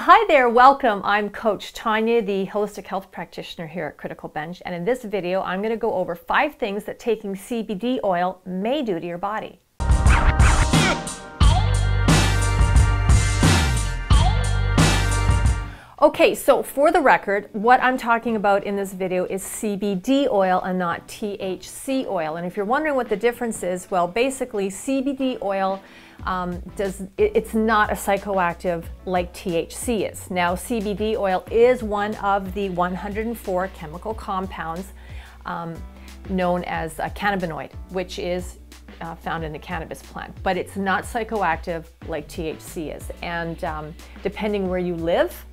Hi there, welcome. I'm Coach Tanya, the holistic health practitioner here at Critical Bench, and in this video I'm going to go over 5 things that taking CBD oil may do to your body. Okay, so for the record, what I'm talking about in this video is CBD oil and not THC oil. And if you're wondering what the difference is, well, basically CBD oil it's not a psychoactive like THC is. Now, CBD oil is one of the 104 chemical compounds known as a cannabinoid, which is found in the cannabis plant, but it's not psychoactive like THC is. And depending where you live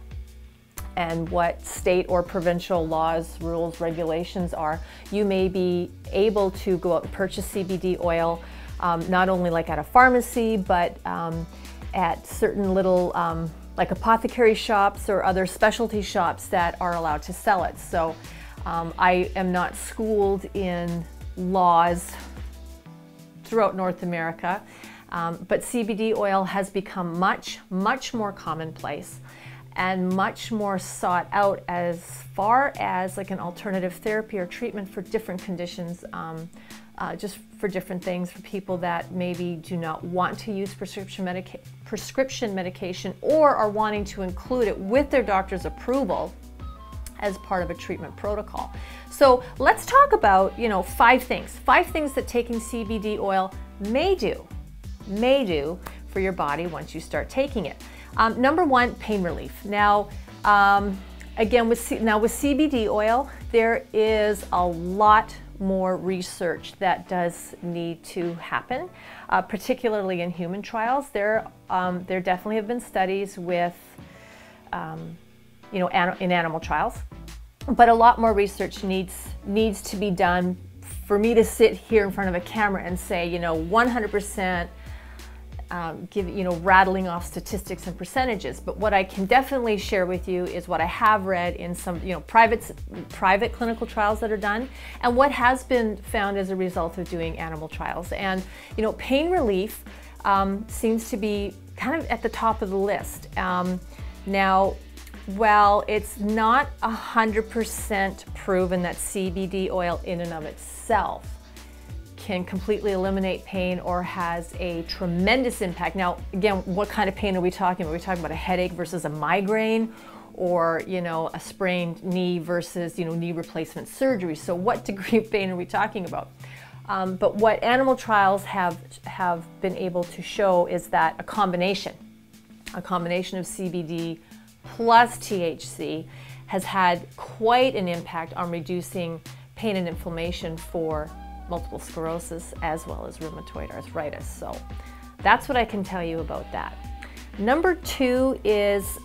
and what state or provincial laws, rules, regulations are, you may be able to go out and purchase CBD oil not only like at a pharmacy, but at certain little like apothecary shops or other specialty shops that are allowed to sell it. So I am not schooled in laws throughout North America, but CBD oil has become much more commonplace and much more sought out as far as like an alternative therapy or treatment for different conditions, just for different things, for people that maybe do not want to use prescription medication or are wanting to include it with their doctor's approval as part of a treatment protocol. So let's talk about, 5 things that taking CBD oil may do for your body once you start taking it. Number 1, pain relief. Now, again, with CBD oil, there is a lot more research that does need to happen, particularly in human trials. There definitely have been studies with, in animal trials, but a lot more research needs to be done for me to sit here in front of a camera and say, 100%. Rattling off statistics and percentages, but what I can definitely share with you is what I have read in some private clinical trials that are done and what has been found as a result of doing animal trials. And pain relief seems to be kind of at the top of the list. Now, while it's not 100% proven that CBD oil in and of itself can completely eliminate pain or has a tremendous impact. Now, again, what kind of pain are we talking about? Are we talking about a headache versus a migraine, or a sprained knee versus knee replacement surgery? So what degree of pain are we talking about? But what animal trials have been able to show is that a combination of CBD plus THC has had quite an impact on reducing pain and inflammation for multiple sclerosis as well as rheumatoid arthritis. So that's what I can tell you about that. Number 2 is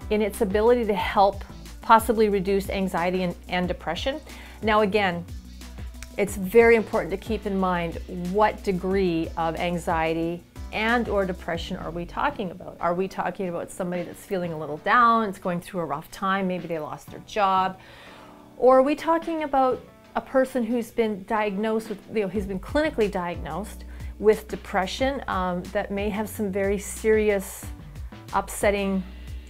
in its ability to help possibly reduce anxiety and depression. Now again, it's very important to keep in mind what degree of anxiety and or depression are we talking about. Are we talking about somebody that's feeling a little down, it's going through a rough time, maybe they lost their job, or are we talking about a person who's been diagnosed with, who's been clinically diagnosed with depression that may have some very serious, upsetting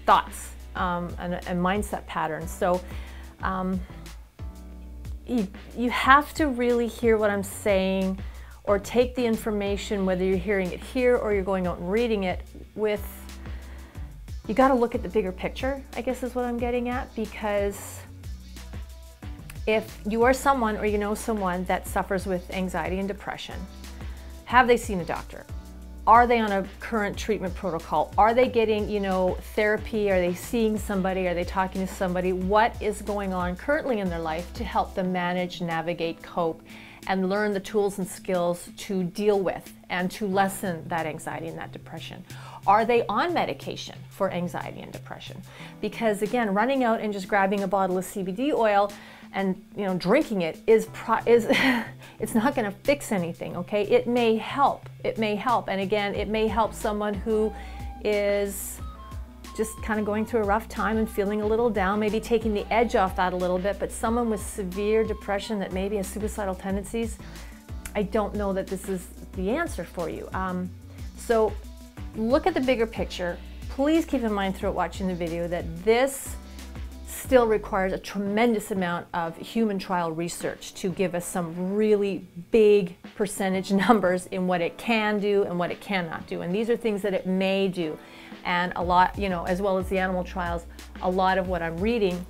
thoughts and mindset patterns. So you have to really hear what I'm saying, or take the information, whether you're hearing it here or you're going out and reading it, with, you got to look at the bigger picture, I guess is what I'm getting at, because if you are someone or you know someone that suffers with anxiety and depression, have they seen a doctor? Are they on a current treatment protocol? Are they getting, therapy? Are they seeing somebody? Are they talking to somebody? What is going on currently in their life to help them manage, navigate, cope, and learn the tools and skills to deal with and to lessen that anxiety and that depression? Are they on medication for anxiety and depression? Because again, running out and just grabbing a bottle of CBD oil and drinking it is it's not going to fix anything. Okay, it may help, and again, it may help someone who is just kind of going through a rough time and feeling a little down, maybe taking the edge off that a little bit. But someone with severe depression that maybe has suicidal tendencies, I don't know that this is the answer for you. So look at the bigger picture. please keep in mind throughout watching the video that this still requires a tremendous amount of human trial research to give us some really big percentage numbers in what it can do and what it cannot do. And these are things that it may do. And a lot, you know, as well as the animal trials, a lot of what I'm reading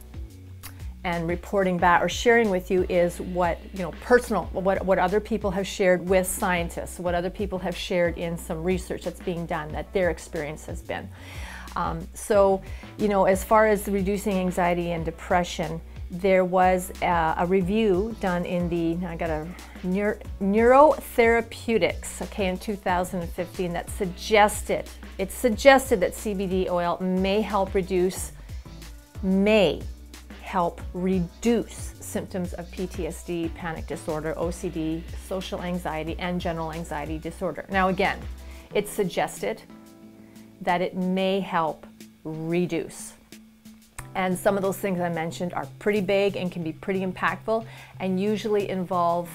and reporting back or sharing with you is what, you know, personal, what other people have shared with scientists, what other people have shared in some research that's being done, that their experience has been. So, you know, as far as reducing anxiety and depression, there was a review done in the, I got a neurotherapeutics, okay, in 2015 that suggested that CBD oil may help reduce symptoms of PTSD, panic disorder, OCD, social anxiety, and general anxiety disorder. Now again, it's suggested that it may help reduce. And some of those things I mentioned are pretty big and can be pretty impactful and usually involve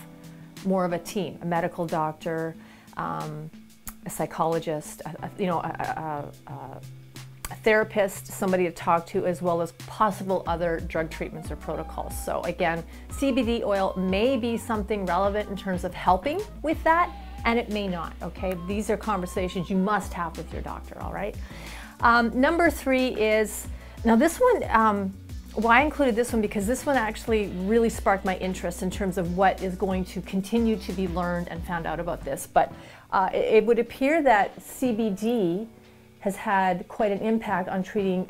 more of a team, a medical doctor, a psychologist, a therapist, somebody to talk to, as well as possible other drug treatments or protocols. So again, CBD oil may be something relevant in terms of helping with that, and it may not, okay? These are conversations you must have with your doctor, all right? Number 3 is, now this one, why I included this one, because this one actually really sparked my interest in terms of what is going to continue to be learned and found out about this. But it would appear that CBD has had quite an impact on treating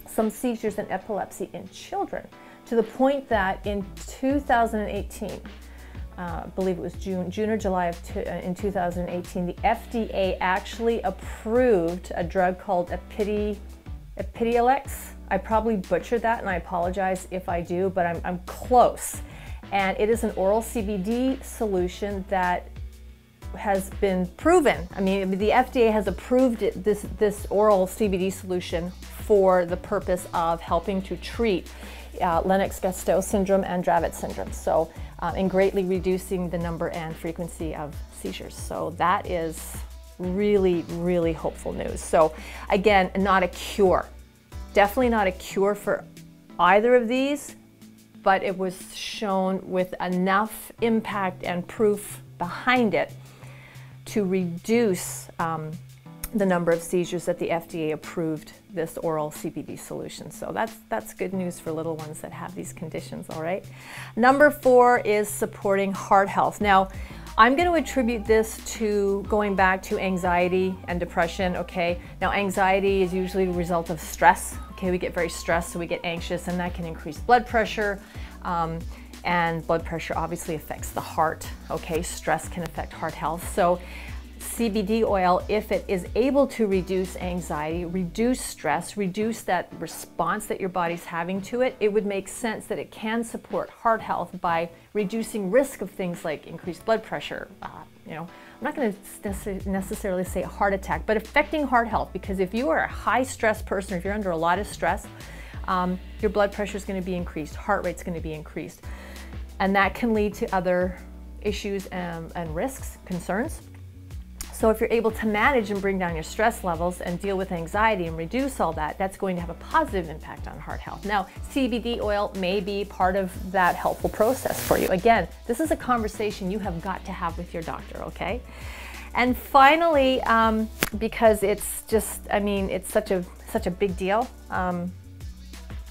some seizures and epilepsy in children, to the point that in 2018, I believe it was June or July in 2018, the FDA actually approved a drug called EPILEPSY. I probably butchered that, and I apologize if I do, but I'm close. And it is an oral CBD solution that has been proven. I mean, the FDA has approved this oral CBD solution for the purpose of helping to treat Lennox-Gastaut syndrome and Dravet syndrome. So, and greatly reducing the number and frequency of seizures. So that is really, really hopeful news. So again, not a cure. Definitely not a cure for either of these, but it was shown with enough impact and proof behind it to reduce the number of seizures that the FDA approved this oral CBD solution. So that's good news for little ones that have these conditions, all right? Number 4 is supporting heart health. Now, I'm going to attribute this to going back to anxiety and depression, okay? Now, anxiety is usually a result of stress, okay? We get very stressed, so we get anxious, and that can increase blood pressure. And blood pressure obviously affects the heart, okay? Stress can affect heart health. So CBD oil, if it is able to reduce anxiety, reduce stress, reduce that response that your body's having to it, it would make sense that it can support heart health by reducing risk of things like increased blood pressure. You know, I'm not going to necessarily say a heart attack, but affecting heart health, because if you are a high stress person, or if you're under a lot of stress, your blood pressure is going to be increased, heart rate's going to be increased, and that can lead to other issues and risks, concerns. So if you're able to manage and bring down your stress levels and deal with anxiety and reduce all that, that's going to have a positive impact on heart health. Now, CBD oil may be part of that helpful process for you. Again, this is a conversation you have got to have with your doctor, okay? And finally, because it's just, I mean, it's such a big deal, and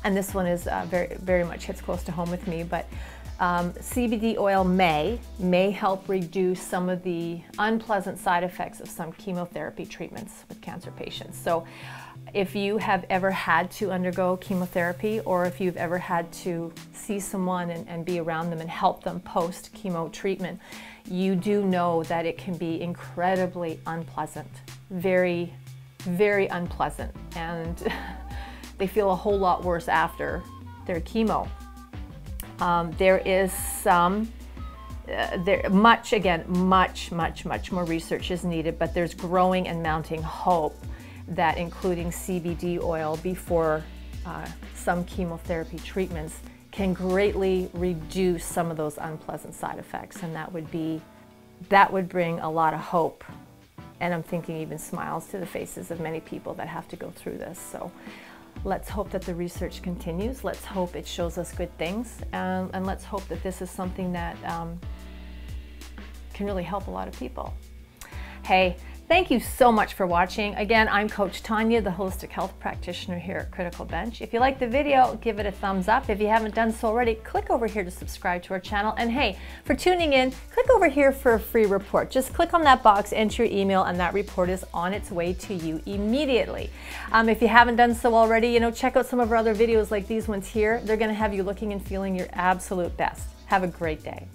this one is very, very much hits close to home with me, but CBD oil may help reduce some of the unpleasant side effects of some chemotherapy treatments with cancer patients. So if you have ever had to undergo chemotherapy, or if you've ever had to see someone and be around them and help them post chemo treatment, you do know that it can be incredibly unpleasant, very, very unpleasant, and they feel a whole lot worse after their chemo. There is much more research is needed, but there's growing and mounting hope that including CBD oil before some chemotherapy treatments can greatly reduce some of those unpleasant side effects, and that would bring a lot of hope And I'm thinking even smiles to the faces of many people that have to go through this. So let's hope that the research continues. Let's hope it shows us good things. And let's hope that this is something that can really help a lot of people. Hey, thank you so much for watching. Again, I'm Coach Tanya, the holistic health practitioner here at Critical Bench. If you like the video, give it a thumbs up. If you haven't done so already, click over here to subscribe to our channel. And hey, for tuning in, click over here for a free report. Just click on that box, enter your email, and that report is on its way to you immediately. If you haven't done so already, check out some of our other videos like these ones here. They're gonna have you looking and feeling your absolute best. Have a great day.